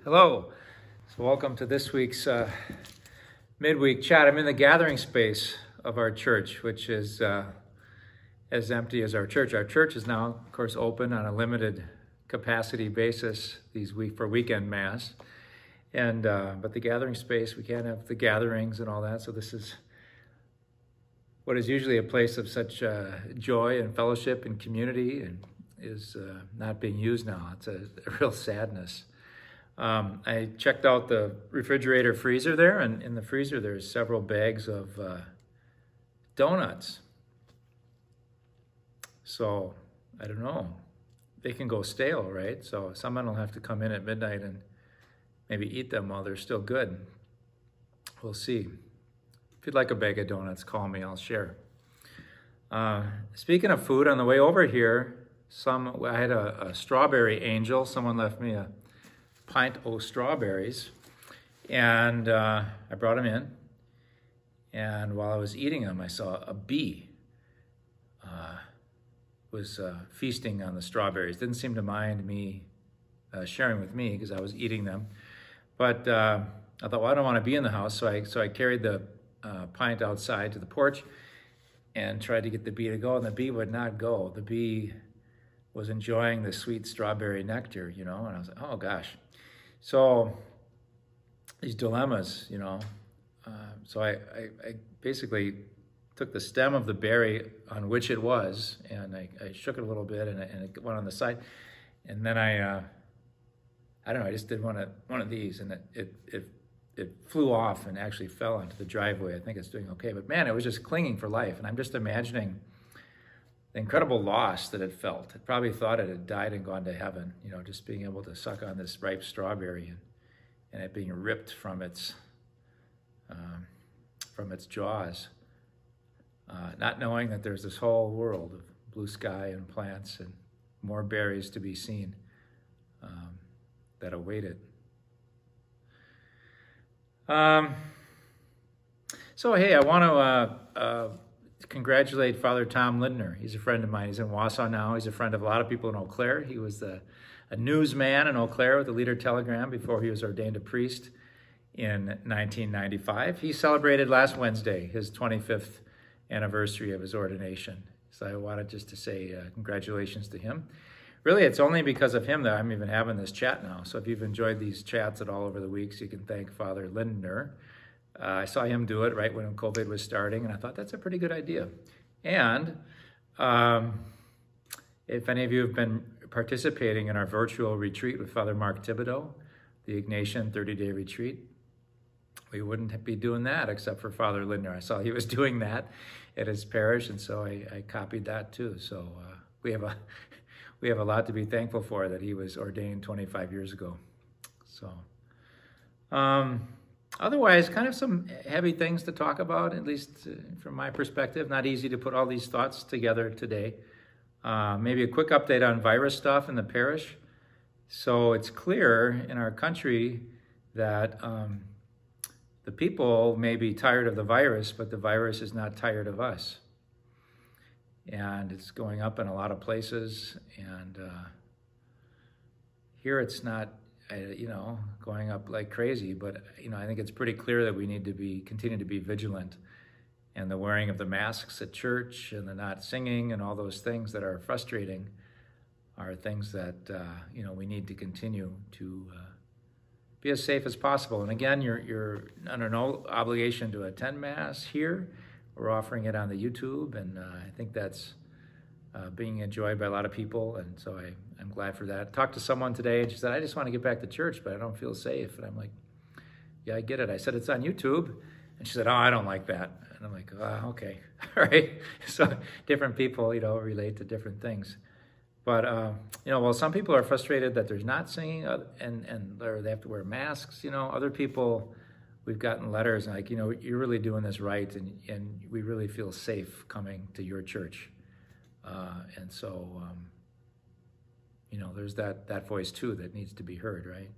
Hello. So welcome to this week's midweek chat. I'm in the gathering space of our church, which is as empty as our church. Our church is now, of course, open on a limited capacity basis for weekend mass. And but the gathering space, we can't have the gatherings and all that. So this is what is usually a place of such joy and fellowship and community, and is not being used now. It's a real sadness. I checked out the refrigerator freezer there, and in the freezer there's several bags of donuts. So I don't know. They can go stale, right? So someone will have to come in at midnight and maybe eat them while they're still good. We'll see. If you'd like a bag of donuts, call me. I'll share. Speaking of food, on the way over here, I had a strawberry angel. Someone left me a pint of strawberries, and I brought them in. And while I was eating them, I saw a bee was feasting on the strawberries. Didn't seem to mind me sharing with me because I was eating them. But I thought, well, I don't want to be in the house, so I carried the pint outside to the porch and tried to get the bee to go, and the bee would not go. The bee was enjoying the sweet strawberry nectar, and I was like, oh gosh. So these dilemmas, so I basically took the stem of the berry on which it was, and I shook it a little bit, and it went on the side, and then I don't know, I just did one of these, and it flew off and actually fell onto the driveway. I think it's doing okay, but man, it was just clinging for life, and I'm just imagining the incredible loss that it felt. It probably thought it had died and gone to heaven, just being able to suck on this ripe strawberry and it being ripped from its jaws, not knowing that there's this whole world of blue sky and plants and more berries to be seen that await it. So hey, I want to congratulate Father Tom Lindner. He's a friend of mine. He's in Wausau now. He's a friend of a lot of people in Eau Claire. He was a newsman in Eau Claire with the Leader Telegram before he was ordained a priest in 1995. He celebrated last Wednesday his 25th anniversary of his ordination. So I wanted just to say congratulations to him. Really, it's only because of him that I'm even having this chat now. So if you've enjoyed these chats at all over the weeks, you can thank Father Lindner. I saw him do it right when COVID was starting, and I thought that's a pretty good idea. And if any of you have been participating in our virtual retreat with Father Mark Thibodeau, the Ignatian 30-day retreat, we wouldn't be doing that except for Father Lindner. I saw he was doing that at his parish, and so I copied that too. So we have a lot to be thankful for that he was ordained 25 years ago. So. Otherwise, kind of some heavy things to talk about, at least from my perspective. Not easy to put all these thoughts together today. Maybe a quick update on virus stuff in the parish. So it's clear in our country that the people may be tired of the virus, but the virus is not tired of us. And it's going up in a lot of places. And here it's not, going up like crazy, but I think it's pretty clear that we need to continue to be vigilant, and the wearing of the masks at church and the not singing and all those things that are frustrating are things that we need to continue to be as safe as possible. And again, you're under no obligation to attend Mass here. We're offering it on the YouTube, and I think that's being enjoyed by a lot of people, and so I'm glad for that. Talked to someone today, and she said, I just want to get back to church, but I don't feel safe. And I'm like, yeah, I get it. I said, it's on YouTube. And she said, oh, I don't like that. And I'm like, okay, all right. So different people, relate to different things. But, well, some people are frustrated that there's not singing, or they have to wear masks. Other people, we've gotten letters like, you're really doing this right, and we really feel safe coming to your church. And so, there's that voice too that needs to be heard, right?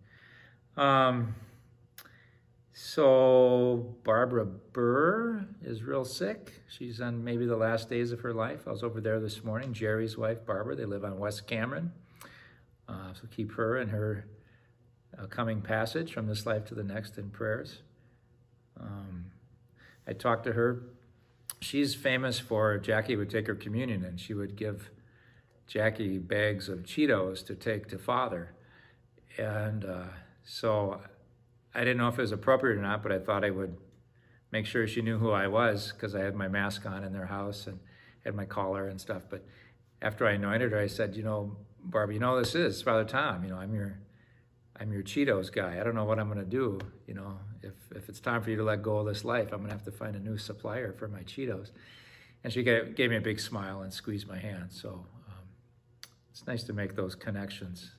So Barbara Burr is real sick. She's on maybe the last days of her life. I was over there this morning. Jerry's wife, Barbara, they live on West Cameron. So keep her and her a coming passage from this life to the next in prayers. I talked to her. She's famous for, Jackie would take her communion and she would give Jackie bags of Cheetos to take to Father. And so I didn't know if it was appropriate or not, but I thought I would make sure she knew who I was because I had my mask on in their house and had my collar and stuff. But after I anointed her, I said, Barb, this is Father Tom. I'm your Cheetos guy. I don't know what I'm going to do. If it's time for you to let go of this life, I'm going to have to find a new supplier for my Cheetos. And she gave me a big smile and squeezed my hand. So it's nice to make those connections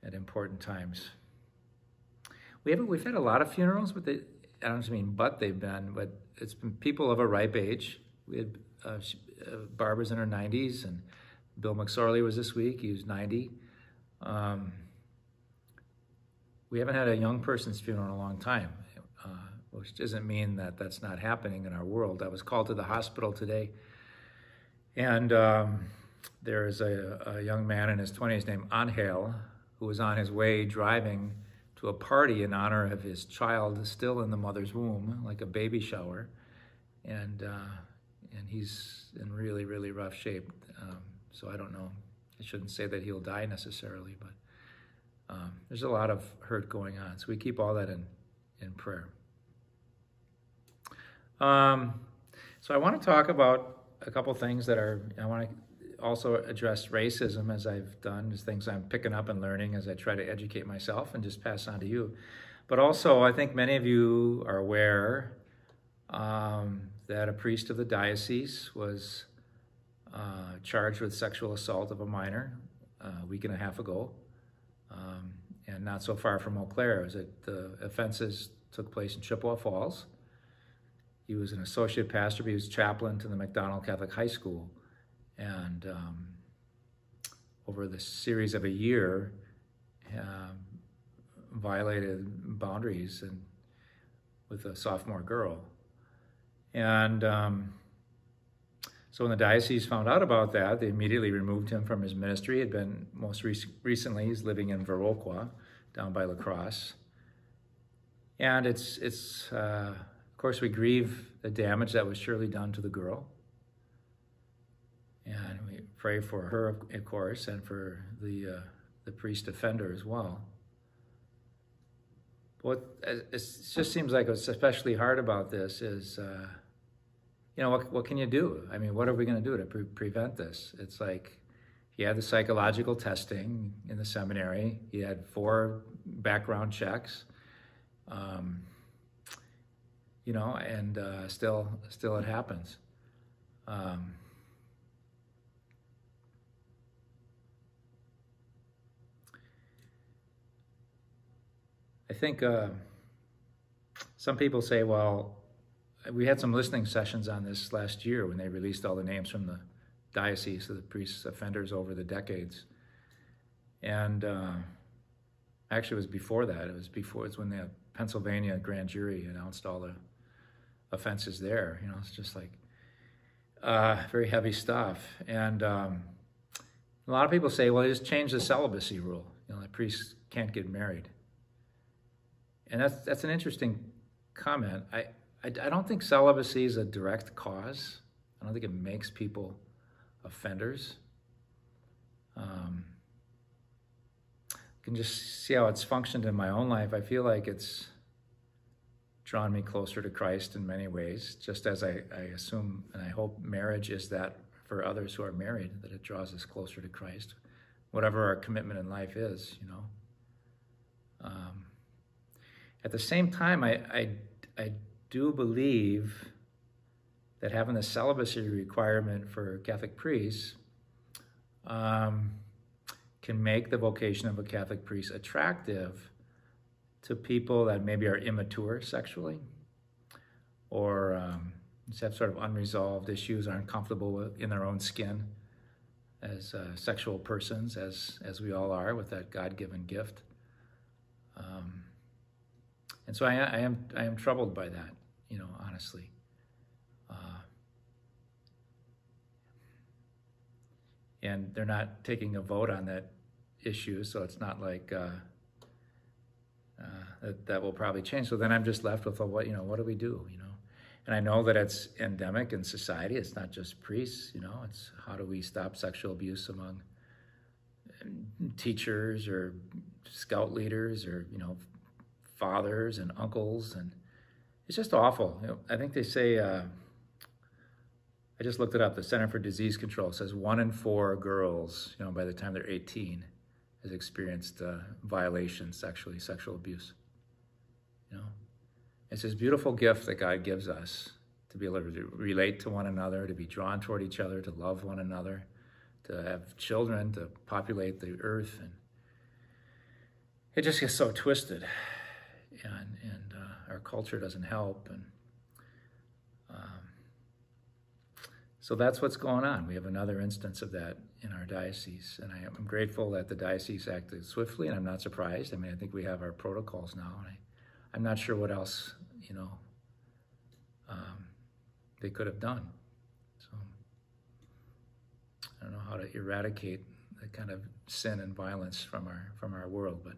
at important times. We've had a lot of funerals, but I don't mean they've been, but it's been people of a ripe age. We had Barbara's in her 90s, and Bill McSorley was this week. He was 90. We haven't had a young person's funeral in a long time, which doesn't mean that that's not happening in our world. I was called to the hospital today, and there is a young man in his 20s named Angel who was on his way driving to a party in honor of his child still in the mother's womb, like a baby shower, and he's in really, really rough shape. So I don't know. I shouldn't say that he'll die necessarily, but there's a lot of hurt going on. So we keep all that in prayer. So I want to talk about a couple things that I want to also address racism, as I've done, as things I'm picking up and learning as I try to educate myself and just pass on to you. But also, I think many of you are aware that a priest of the diocese was charged with sexual assault of a minor a week and a half ago, and not so far from Eau Claire. The offenses took place in Chippewa Falls. He was an associate pastor, but he was chaplain to the McDonald Catholic High School. And over the series of a year, violated boundaries with a sophomore girl. And so when the diocese found out about that, they immediately removed him from his ministry. He had been most recently, he's living in Viroqua, down by La Crosse. And it's of course, we grieve the damage that was surely done to the girl. And we pray for her, of course, and for the priest offender as well. What it just seems like what's especially hard about this is, what can you do? I mean, what are we going to do to prevent this? It's like he had the psychological testing in the seminary. He had 4 background checks, and still it happens. I think some people say, well, we had some listening sessions on this last year when they released all the names from the diocese of the priests offenders over the decades. And actually it was before that. It's when the Pennsylvania grand jury announced all the offenses there. It's just like very heavy stuff. And a lot of people say, well, just change the celibacy rule. The priests can't get married. And that's an interesting comment. I don't think celibacy is a direct cause. I don't think it makes people offenders. You can just see how it's functioned in my own life. I feel like it's drawn me closer to Christ in many ways, just as I assume and I hope marriage is that for others who are married, that it draws us closer to Christ, whatever our commitment in life is, At the same time, I do believe that having the celibacy requirement for Catholic priests can make the vocation of a Catholic priest attractive to people that maybe are immature sexually or just have sort of unresolved issues, aren't comfortable in their own skin as sexual persons, as we all are with that God-given gift. And so I am troubled by that, honestly. And they're not taking a vote on that issue, so it's not like that will probably change. So then I'm just left with, well, what do we do, And I know that it's endemic in society. It's not just priests, It's how do we stop sexual abuse among teachers or scout leaders or, fathers and uncles. And it's just awful. I think they say, I just looked it up, the Center for Disease Control says 1 in 4 girls, by the time they're 18, has experienced violations, sexual abuse. It's this beautiful gift that God gives us to be able to relate to one another, to be drawn toward each other, to love one another, to have children, to populate the earth. And it just gets so twisted, and our culture doesn't help. And so that's what's going on. We have another instance of that in our diocese, and I'm grateful that the diocese acted swiftly, and I'm not surprised. I think we have our protocols now, and I'm not sure what else, they could have done. So I don't know how to eradicate that kind of sin and violence from our world, but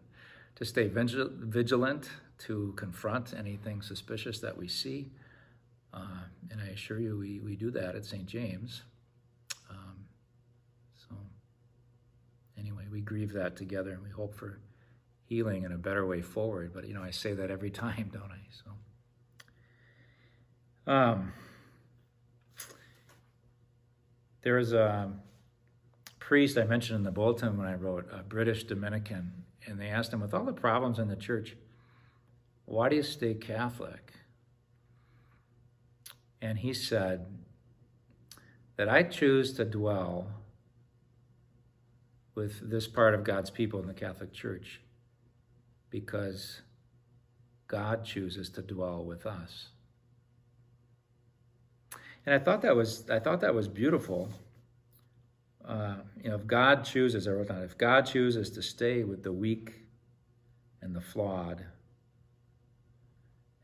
to stay vigilant, to confront anything suspicious that we see. And I assure you, we do that at St. James. So anyway, we grieve that together, and we hope for healing and a better way forward. But, I say that every time, don't I? So there was a priest I mentioned in the bulletin when I wrote, a British Dominican, and they asked him, with all the problems in the church, why do you stay Catholic? And he said that I choose to dwell with this part of God's people in the Catholic Church because God chooses to dwell with us. And I thought that was beautiful. If God chooses, I wrote down, if God chooses to stay with the weak and the flawed,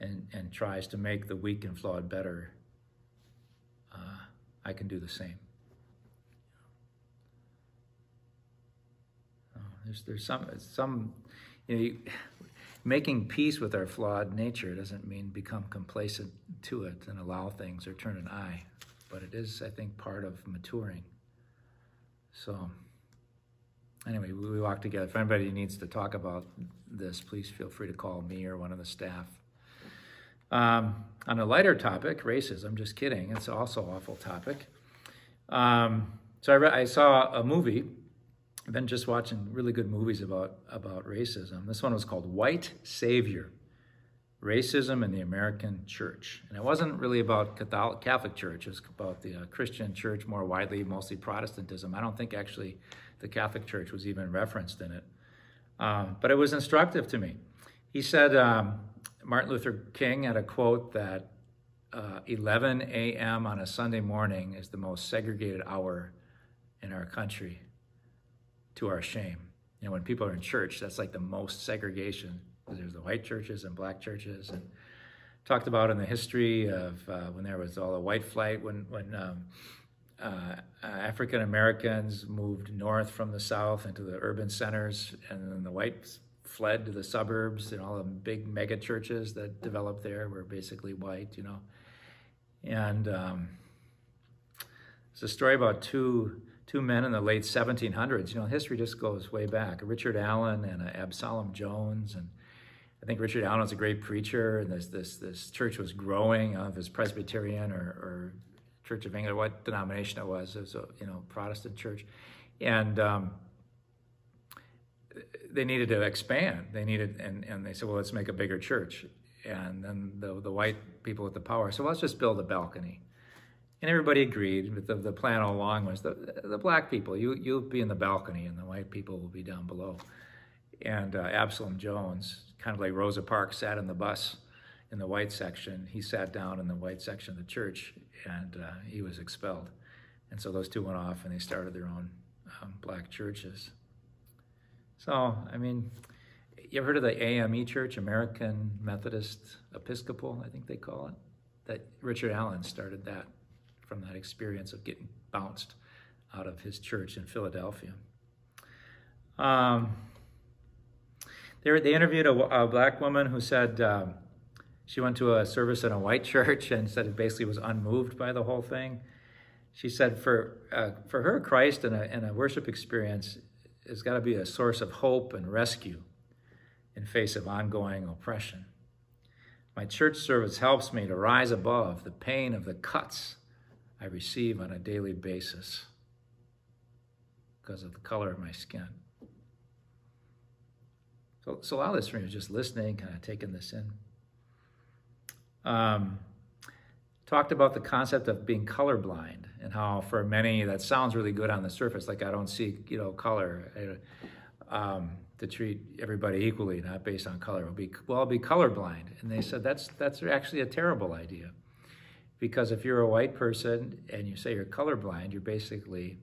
and tries to make the weak and flawed better, I can do the same. There's some making peace with our flawed nature doesn't mean become complacent to it and allow things or turn an eye, but it is, I think, part of maturing. So anyway, we walk together. If anybody needs to talk about this, please feel free to call me or one of the staff. On a lighter topic, racism, just kidding, it's also an awful topic. So I saw a movie. I've been just watching really good movies about racism. This one was called White Savior, Racism in the American Church. And it wasn't really about Catholic Church. It was about the Christian church more widely, mostly Protestantism. I don't think actually the Catholic Church was even referenced in it. But it was instructive to me. He said, Martin Luther King had a quote that 11 a.m. on a Sunday morning is the most segregated hour in our country, to our shame. When people are in church, that's like the most segregation. There's the white churches and black churches, and talked about in the history of when there was all the white flight, when African Americans moved north from the south into the urban centers, and then the whites fled to the suburbs, and all the big mega churches that developed there were basically white, And it's a story about two men in the late 1700s. History just goes way back. Richard Allen and Absalom Jones, and I think Richard Allen was a great preacher, and this church was growing. Of his Presbyterian or Church of England, what denomination it was a Protestant church, and they needed to expand. And they said, well, let's make a bigger church. And then the white people with the power said, well, let's just build a balcony. And everybody agreed, but the plan all along was the black people, you'll be in the balcony and the white people will be down below. And Absalom Jones, kind of like Rosa Parks, sat in the bus in the white section. He sat down in the white section of the church, and he was expelled. And so those two went off and they started their own black churches. So, you ever heard of the AME Church, American Methodist Episcopal, I think they call it? That Richard Allen started that from that experience of getting bounced out of his church in Philadelphia. There's They interviewed a black woman who said she went to a service in a white church and said it basically was unmoved by the whole thing. She said for her, Christ in a worship experience has got to be a source of hope and rescue in face of ongoing oppression. My church service helps me to rise above the pain of the cuts I receive on a daily basis because of the color of my skin. So a lot of this for me was just listening, kind of taking this in. Talked about the concept of being colorblind and how for many that sounds really good on the surface, like I don't see, color, to treat everybody equally, not based on color. I'll be colorblind. And they said that's actually a terrible idea, because if you're a white person and you say you're colorblind, you're basically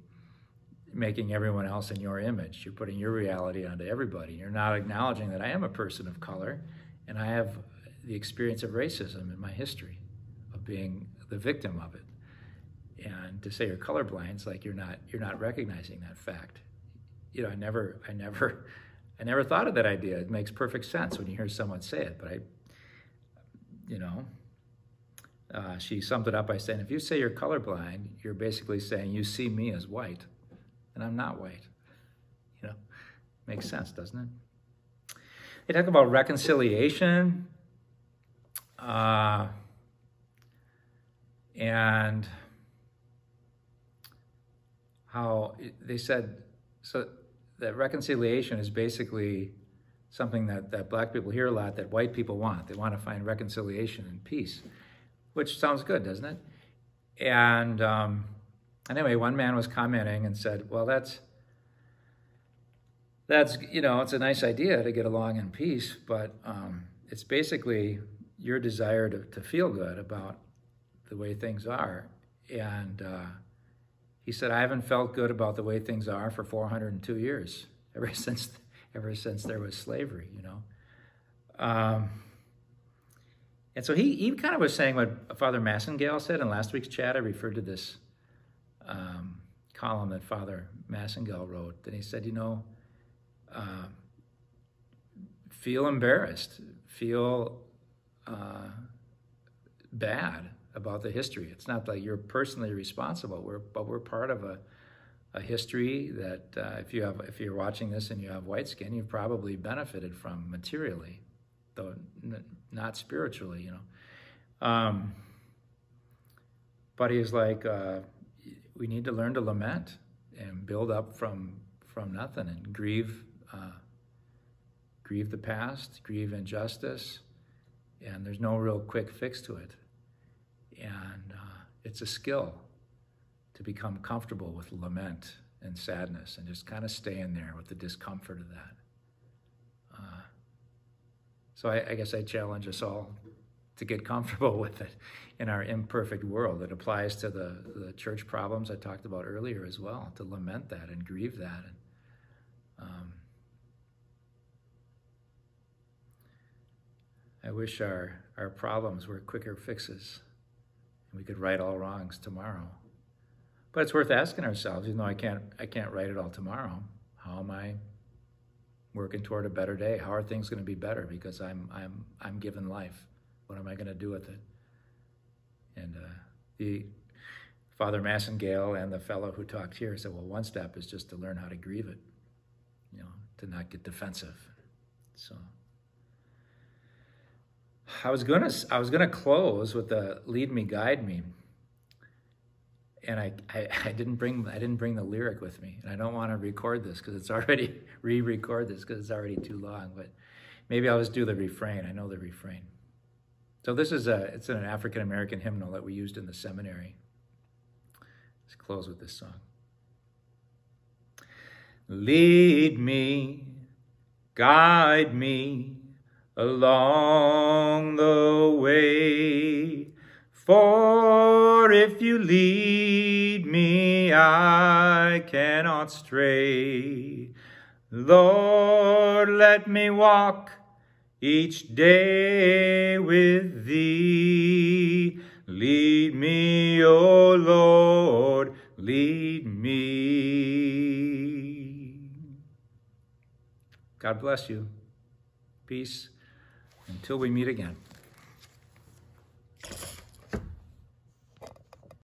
making everyone else in your image. You're putting your reality onto everybody. You're not acknowledging that I am a person of color and I have the experience of racism in my history, of being the victim of it. And to say you're colorblind is like you're not recognizing that fact. I never thought of that idea. It makes perfect sense when you hear someone say it, but she summed it up by saying, if you say you're colorblind, you're basically saying you see me as white, and I'm not white. Makes sense, doesn't it? They talk about reconciliation, and how they said, so that reconciliation is basically something that black people hear a lot that white people want. They want to find reconciliation and peace, which sounds good, doesn't it? And anyway, one man was commenting and said, well, that's it's a nice idea to get along in peace, but it's basically your desire to feel good about the way things are. And he said, I haven't felt good about the way things are for 402 years, ever since there was slavery, And so he kind of was saying what Father Massengale said in last week's chat. I referred to this column that Father Massengale wrote. And he said, feel embarrassed, feel bad about the history. It's not like you're personally responsible, but we're part of a history that if you're watching this and you have white skin, you've probably benefited from materially, though not spiritually, But he was like, we need to learn to lament and build up from nothing and grieve the past, grieve injustice, and there's no real quick fix to it. And it's a skill to become comfortable with lament and sadness and just kind of stay in there with the discomfort of that. So I guess I challenge us all to get comfortable with it in our imperfect world. It applies to the church problems I talked about earlier as well, to lament that and grieve that. And, I wish our problems were quicker fixes and we could right all wrongs tomorrow. But it's worth asking ourselves, even though I can't right it all tomorrow, how am I working toward a better day? How are things going to be better? Because I'm given life. What am I going to do with it? And the Father Massengale and the fellow who talked here said, well, one step is just to learn how to grieve it, to not get defensive. So I was gonna close with the "Lead Me, Guide Me," and I didn't bring the lyric with me, and I don't want to record this because it's already re-record this because it's already too long. But maybe I'll just do the refrain. I know the refrain. So this is it's an African American hymnal that we used in the seminary. Let's close with this song. Lead me, guide me along the way, for if you lead me, I cannot stray. Lord, let me walk each day with thee. Lead me, O Lord, lead me. God bless you. peace, until we meet again.